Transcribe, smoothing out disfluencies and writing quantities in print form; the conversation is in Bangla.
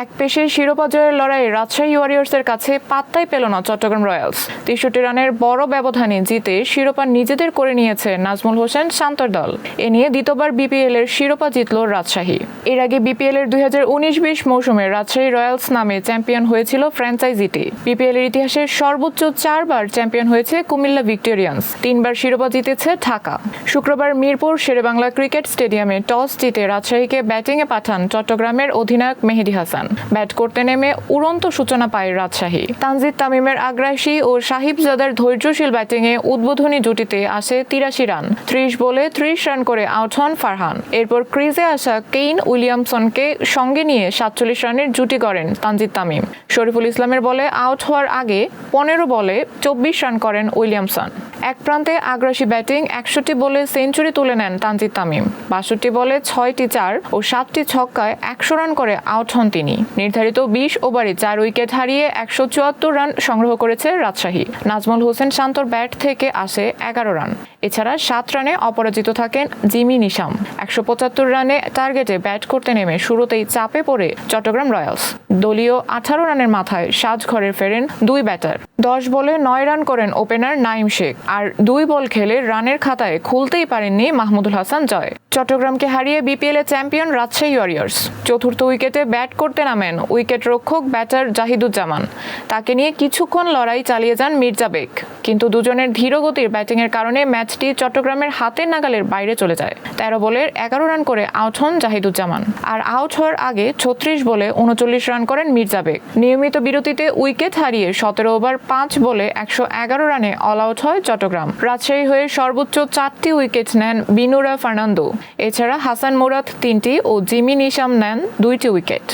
এক পেশে শিরোপা জয়ের লড়াইয়ে রাজশাহী ওয়ারিয়র্সের কাছে পাত্তাই পেল না চট্টগ্রাম রয়্যালস। ৬৩ রানের বড় ব্যবধানে জিতে শিরোপা নিজেদের করে নিয়েছে নাজমুল হোসেন শান্তর দল। এ নিয়ে দ্বিতীয়বার বিপিএল এর শিরোপা জিতল রাজশাহী। এর আগে বিপিএল এর ২০১৯-২০ মৌসুমে রাজশাহী রয়্যালস নামে চ্যাম্পিয়ন হয়েছিল ফ্র্যাঞ্চাইজিটি। বিপিএল এর ইতিহাসে সর্বোচ্চ ৪বার চ্যাম্পিয়ন হয়েছে কুমিল্লা ভিক্টোরিয়ান্স, ৩বার শিরোপা জিতেছে ঢাকা। শুক্রবার মিরপুর শেরেবাংলা ক্রিকেট স্টেডিয়ামে টস জিতে রাজশাহীকে ব্যাটিংয়ে পাঠান চট্টগ্রামের অধিনায়ক মেহেদী হাসান। ব্যাট করতে নেমে উড়ন্ত সূচনা পায় রাজশাহী। তানজিদ তামিমের আগ্রাসী ও সাহিবজাদার ধৈর্যশীল ব্যাটিংয়ে উদ্বোধনী জুটিতে আসে ৮৩ রান। ৩০ বলে ৩০ রান করে আউট হন ফারহান। এরপর ক্রিজে আসা কেইন উইলিয়ামসনকে সঙ্গে নিয়ে ৪৭ রানের জুটি গড়েন তানজিদ তামিম। শরীফুল ইসলামের বলে আউট হওয়ার আগে ১৫ বলে ২৪ রান করেন উইলিয়ামসন। এক প্রান্তে আগ্রাসী ব্যাটিং ৬১ বলে সেঞ্চুরি তুলে নেন তানজিদ তামিম। ৬২ বলে ৬টি ৪ ও ৭টি ছক্কায় ১০০ রান করে আউট হন তিনি। নির্ধারিত ২০ ওভারে ৪ উইকেট হারিয়ে ১৭৪ রান সংগ্রহ করেছে রাজশাহী। নাজমুল হোসেন শান্তর ব্যাট থেকে আসে ১১ রান। এছাড়া ৭ রানে অপরাজিত থাকেন জিমি নিশাম। ১৭৫ রানে টার্গেটে ব্যাট করতে নেমে শুরুতেই চাপে পড়ে চট্টগ্রাম রয়্যালস। দলীয় ১৮ রানের মাথায় সাজঘরে ফেরেন ২ ব্যাটার। ১০ বলে ৯ রান করেন ওপেনার নাঈম শেখ। আর ২ বল খেলে রানের খাতায় খুলতেই পারেননি মাহমুদুল হাসান জয়। চট্টগ্রামকে হারিয়ে বিপিএল এ চ্যাম্পিয়ন রাজশাহী ওয়ারিয়র্স। চতুর্থ উইকেটে ব্যাট করতে নামেন উইকেট রক্ষক ব্যাটার জাহিদুজ্জামান। তাকে নিয়ে কিছুক্ষণ লড়াই চালিয়ে যান মির্জা বেগ, কিন্তু দুজনের ধীরগতির ব্যাটিংয়ের কারণে ম্যাচটি চট্টগ্রামের হাতের নাগালের বাইরে চলে যায়। ১৩ বলে ১১ রান করে আউট হন জাহিদুজ্জামান। আর আউট হওয়ার আগে ৩৬ বলে ৩৯ রান করেন মির্জা বেগ। নিয়মিত বিরতিতে উইকেট হারিয়ে ১৭ ওভার ৫ বলে ১১১ রানে অল আউট হয় চট্টগ্রাম। রাজশাহী হয়ে সর্বোচ্চ ৪টি উইকেট নেন বিনুরা ফার্নান্দো। এছাড়া হাসান মুরাদ ৩টি ও জিমি নিশাম নেন ২টি উইকেট।